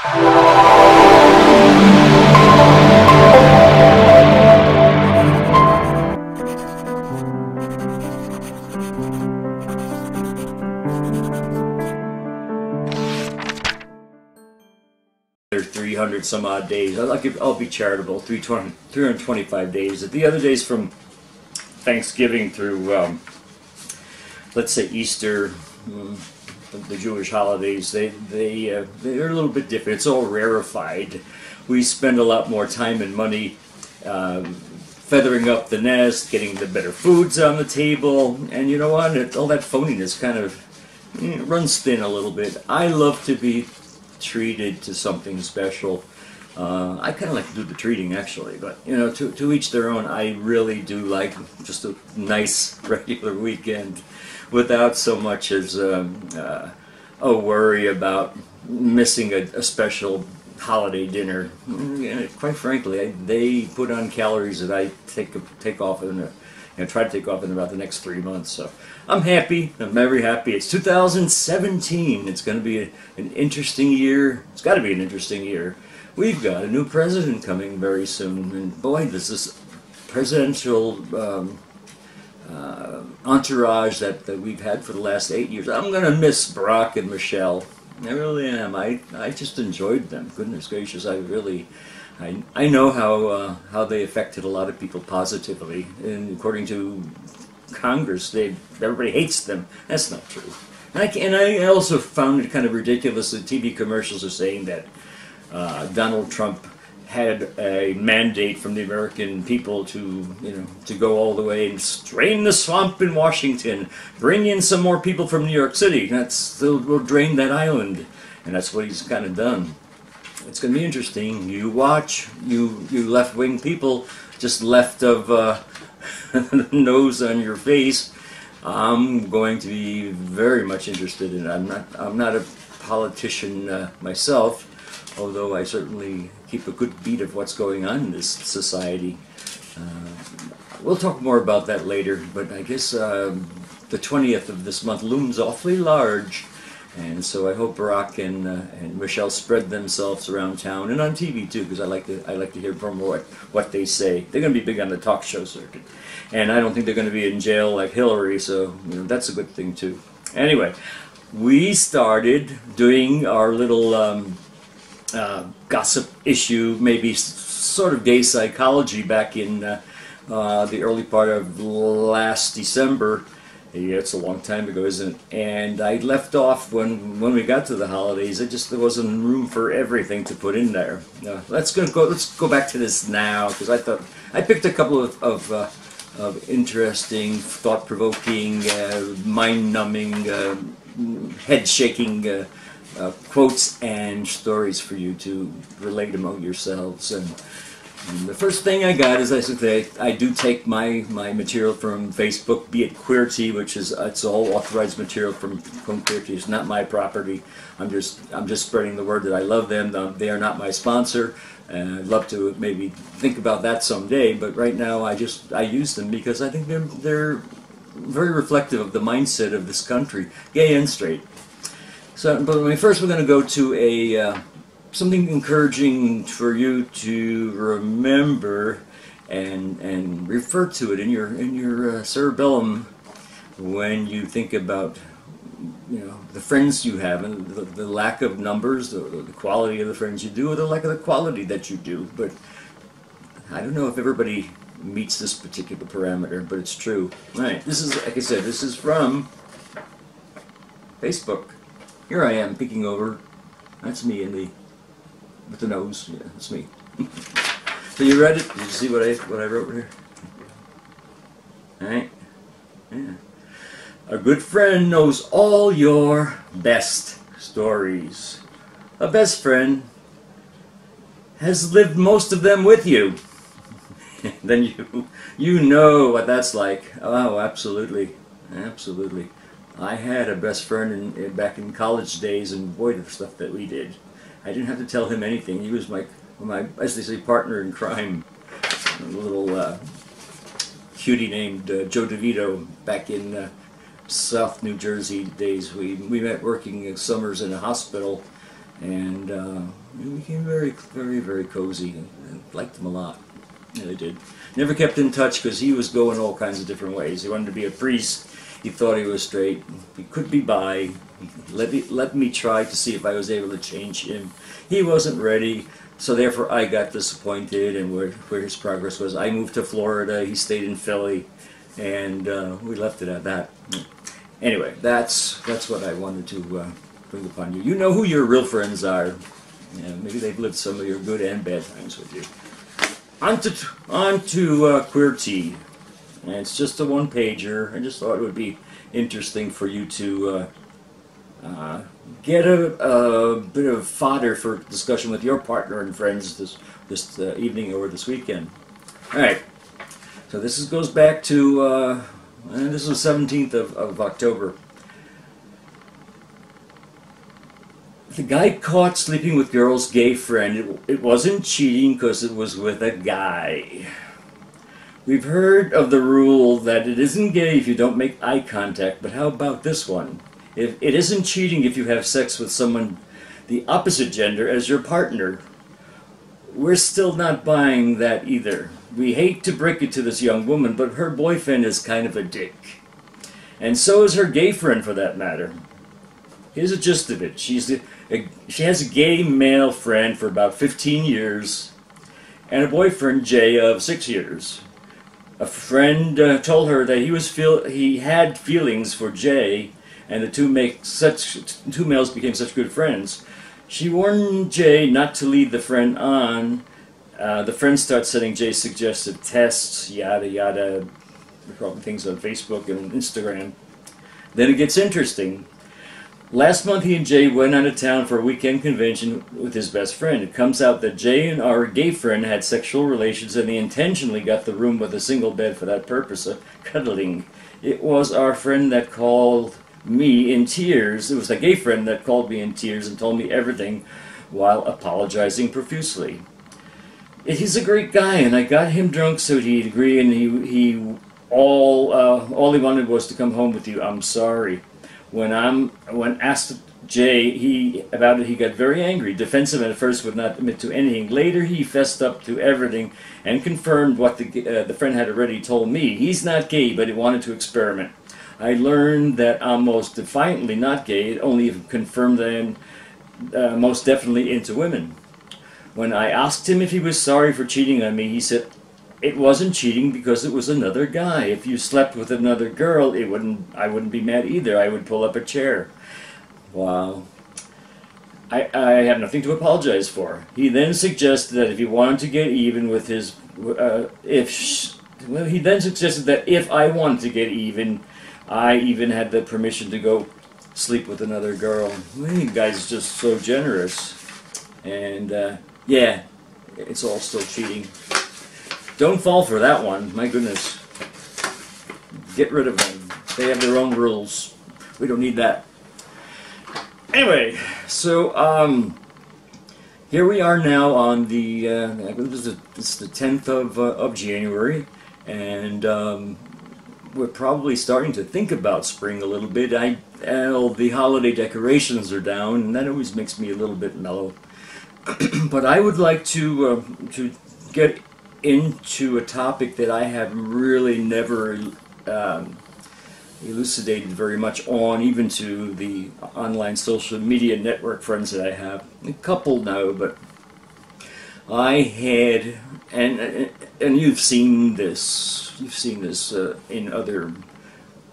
There's 300 some odd days. I'll be charitable. 325 days. The other days from Thanksgiving through, let's say Easter, the Jewish holidays, they're a little bit different. It's all rarefied. We spend a lot more time and money feathering up the nest, getting the better foods on the table, and you know what? All that phoniness kind of runs thin a little bit. I love to be treated to something special. I kind of like to do the treating, actually, but you know, to each their own. I really do like just a nice regular weekend without so much as a worry about missing a special holiday dinner. Quite frankly, they put on calories that I take off in try to take off in about the next 3 months. So I'm happy. I'm very happy. It's 2017. It's going to be an interesting year. It's got to be an interesting year. We've got a new president coming very soon, and boy, this is presidential entourage that we've had for the last 8 years. I'm going to miss Barack and Michelle. I really am. I just enjoyed them. Goodness gracious, I know how they affected a lot of people positively, and according to Congress, everybody hates them. That's not true. And I also found it kind of ridiculous that TV commercials are saying that Donald Trump had a mandate from the American people to go all the way and drain the swamp in Washington, bring in some more people from New York City. We'll drain that island, and that's what he's kind of done. It's going to be interesting. You watch, you left-wing people just left of nose on your face. I'm going to be very much interested in it. I'm not a politician myself, although I certainly keep a good beat of what's going on in this society. We'll talk more about that later, but I guess the 20th of this month looms awfully large. And so I hope Barack and Michelle spread themselves around town and on TV too, because I like to hear from what they say. They're going to be big on the talk show circuit, and I don't think they're going to be in jail like Hillary. So that's a good thing too. Anyway, we started doing our little gossip issue, maybe sort of gay psychology, back in the early part of last December. Yeah, it's a long time ago, isn't it? And I left off when we got to the holidays. There wasn't room for everything to put in there. Let's go back to this now, because I picked a couple of interesting, thought-provoking, mind-numbing, head-shaking quotes and stories for you to relate among yourselves. And the first thing I got is, I do take my material from Facebook, be it Queerty, which is it's all authorized material from Queerty. It's not my property. I'm just spreading the word that I love them. They are not my sponsor, and I'd love to maybe think about that someday. But right now, I use them because I think they're very reflective of the mindset of this country, gay and straight. So, but first, we're going to go to something encouraging for you to remember and refer to it in your cerebellum when you think about the friends you have, and the lack of numbers, the quality of the friends you do, or the lack of the quality that you do. But I don't know if everybody meets this particular parameter, but it's true. All right, this is, like I said, this is from Facebook. Here I am peeking over. That's me with the nose. Yeah, that's me. So you read it? Did you see what I wrote here? All right. Yeah. A good friend knows all your best stories. A best friend has lived most of them with you. Then you know what that's like. Oh, absolutely, absolutely. I had a best friend back in college days, and boy, the stuff that we did. I didn't have to tell him anything. He was my, as they say, partner in crime. A little cutie named Joe DeVito back in South New Jersey days. We met working summers in a hospital, and we became very, very, very cozy. I liked him a lot. Yeah, I did. Never kept in touch because he was going all kinds of different ways. He wanted to be a priest. He thought he was straight. He could be bi. He let me try to see if I was able to change him. He wasn't ready, so therefore I got disappointed, and where his progress was. I moved to Florida. He stayed in Philly, and we left it at that. Anyway, that's what I wanted to bring upon you. You know who your real friends are. Yeah, maybe they've lived some of your good and bad times with you. On to Queer Tea. And it's just a one-pager. I just thought it would be interesting for you to get a bit of fodder for discussion with your partner and friends this evening or this weekend. All right. So this goes back to this is the 17th of October. The guy caught sleeping with girl's gay friend. It wasn't cheating because it was with a guy. We've heard of the rule that it isn't gay if you don't make eye contact, but how about this one? If it isn't cheating if you have sex with someone the opposite gender as your partner. We're still not buying that either. We hate to break it to this young woman, but her boyfriend is kind of a dick. And so is her gay friend, for that matter. Here's the gist of it. She has a gay male friend for about 15 years and a boyfriend, Jay, of 6 years. A friend told her that he had feelings for Jay, and the two males became such good friends. She warned Jay not to lead the friend on. The friend starts sending Jay suggestive tests, yada yada, things on Facebook and Instagram. Then it gets interesting. Last month he and Jay went out of town for a weekend convention with his best friend. It comes out that Jay and our gay friend had sexual relations, and they intentionally got the room with a single bed for that purpose of cuddling. It was our friend that called me in tears. It was the gay friend that called me in tears and told me everything while apologizing profusely. He's a great guy, and I got him drunk so he'd agree, and all he wanted was to come home with you. I'm sorry. When asked Jay about it, he got very angry, defensive at first, would not admit to anything. Later, he fessed up to everything and confirmed what the friend had already told me. He's not gay, but he wanted to experiment. I learned that I'm most defiantly not gay. It only confirmed that I'm most definitely into women. When I asked him if he was sorry for cheating on me, he said, it wasn't cheating because it was another guy. If you slept with another girl, I wouldn't be mad either. I would pull up a chair. Wow. I have nothing to apologize for. He then suggested that if he wanted to get even with his, he then suggested that if I wanted to get even, I even had the permission to go sleep with another girl. Well, you guys are just so generous. And yeah, it's all still cheating. Don't fall for that one. My goodness. Get rid of them. They have their own rules. We don't need that. Anyway, so here we are now on the it's the 10th of January, and we're probably starting to think about spring a little bit. The holiday decorations are down, and that always makes me a little bit mellow. But I would like to get into a topic that I have really never elucidated very much on, even to the online social media network friends that I have. A couple know, but I had, and you've seen this in other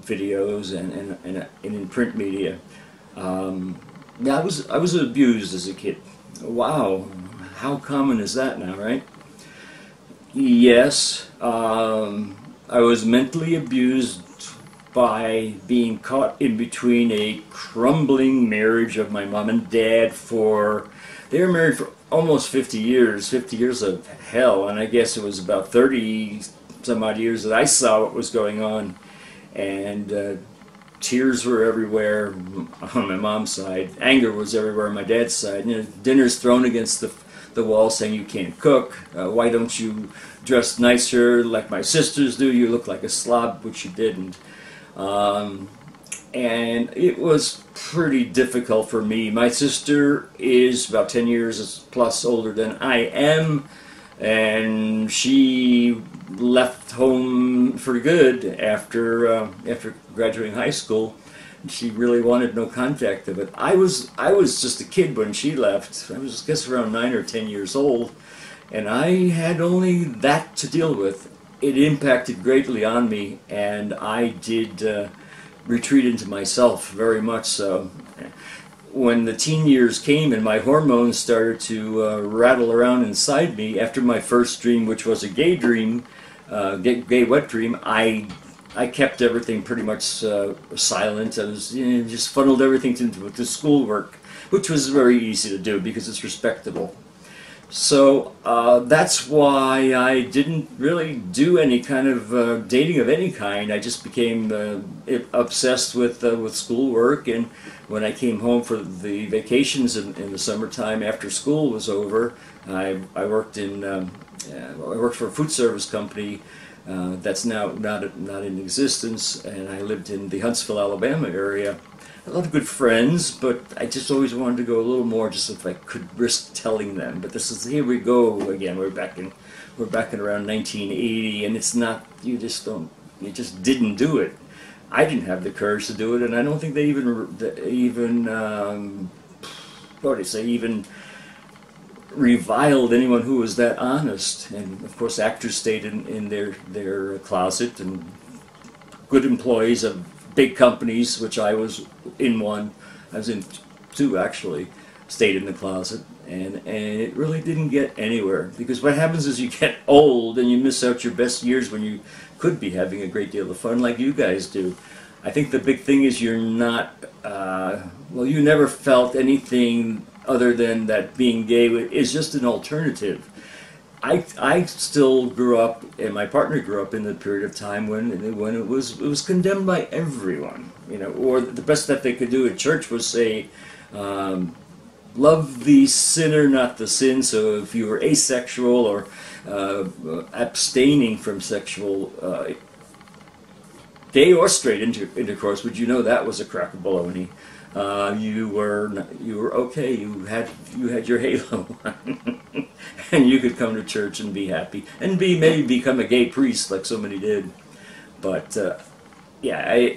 videos and in print media. Yeah, I was abused as a kid. Wow, how common is that now, right? Yes, I was mentally abused by being caught in between a crumbling marriage of my mom and dad they were married for almost 50 years of hell, and I guess it was about 30 some odd years that I saw what was going on, and tears were everywhere on my mom's side, anger was everywhere on my dad's side, dinners thrown against the wall saying you can't cook, why don't you dress nicer like my sisters do, you look like a slob, which you didn't. and it was pretty difficult for me. My sister is about 10 years plus older than I am, and she left home for good after graduating high school. She really wanted no contact of it. I was just a kid when she left. I was, I guess, around 9 or 10 years old, and I had only that to deal with. It impacted greatly on me, and I did retreat into myself, very much so. When the teen years came and my hormones started to rattle around inside me, after my first dream, which was a gay dream, gay wet dream, I kept everything pretty much silent. I was, just funneled everything to schoolwork, which was very easy to do because it's respectable. So that's why I didn't really do any kind of dating of any kind. I just became obsessed with schoolwork, and when I came home for the vacations in the summertime after school was over, I worked for a food service company that's now not in existence, and I lived in the Huntsville, Alabama area. A lot of good friends, but I just always wanted to go a little more, just if I could risk telling them. But this is, here we go again. We're back in around 1980, and it's not, you just didn't do it. I didn't have the courage to do it, and I don't think they even reviled anyone who was that honest. And of course, actors stayed in their closet, and good employees of big companies, which I was in one, I was in two actually, stayed in the closet, and it really didn't get anywhere, because what happens is you get old and you miss out your best years when you could be having a great deal of fun like you guys do. I think the big thing is you're not, well, you never felt anything other than that being gay is just an alternative. I still grew up, and my partner grew up in the period of time when it was condemned by everyone, or the best that they could do at church was say, love the sinner, not the sin. So if you were asexual or abstaining from sexual, gay or straight intercourse, would you know that was a crock of baloney? You were okay. You had your halo on. And you could come to church and be happy, and maybe become a gay priest like so many did. But yeah,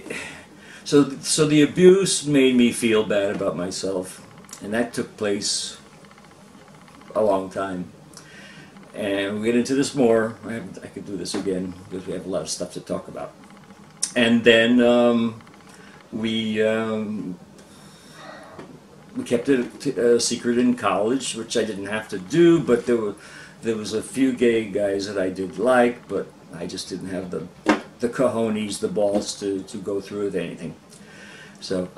so the abuse made me feel bad about myself, and that took place a long time. And we'll get into this more. I could do this again because we have a lot of stuff to talk about. And then we kept it a secret in college, which I didn't have to do, but there was a few gay guys that I did like, but I just didn't have the cojones, the balls to go through with anything. So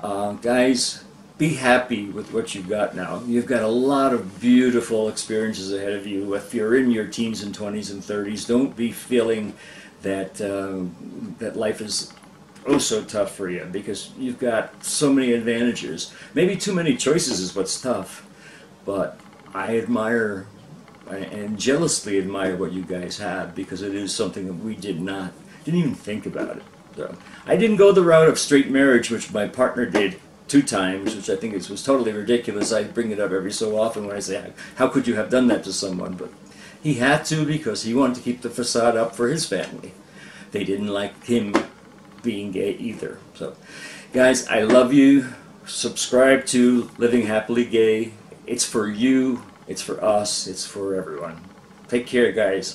guys, be happy with what you've got now. You've got a lot of beautiful experiences ahead of you. If you're in your teens and 20s and 30s, don't be feeling that that life is so tough for you, because you've got so many advantages. Maybe too many choices is what's tough, but I admire and jealously admire what you guys have, because it is something that we didn't even think about it. So I didn't go the route of straight marriage, which my partner did 2 times, which I think was totally ridiculous. I bring it up every so often when I say, how could you have done that to someone? But he had to, because he wanted to keep the facade up for his family. They didn't like him being gay either. So guys, I love you. Subscribe to Living Happily Gay. It's for you, it's for us, it's for everyone. Take care, guys.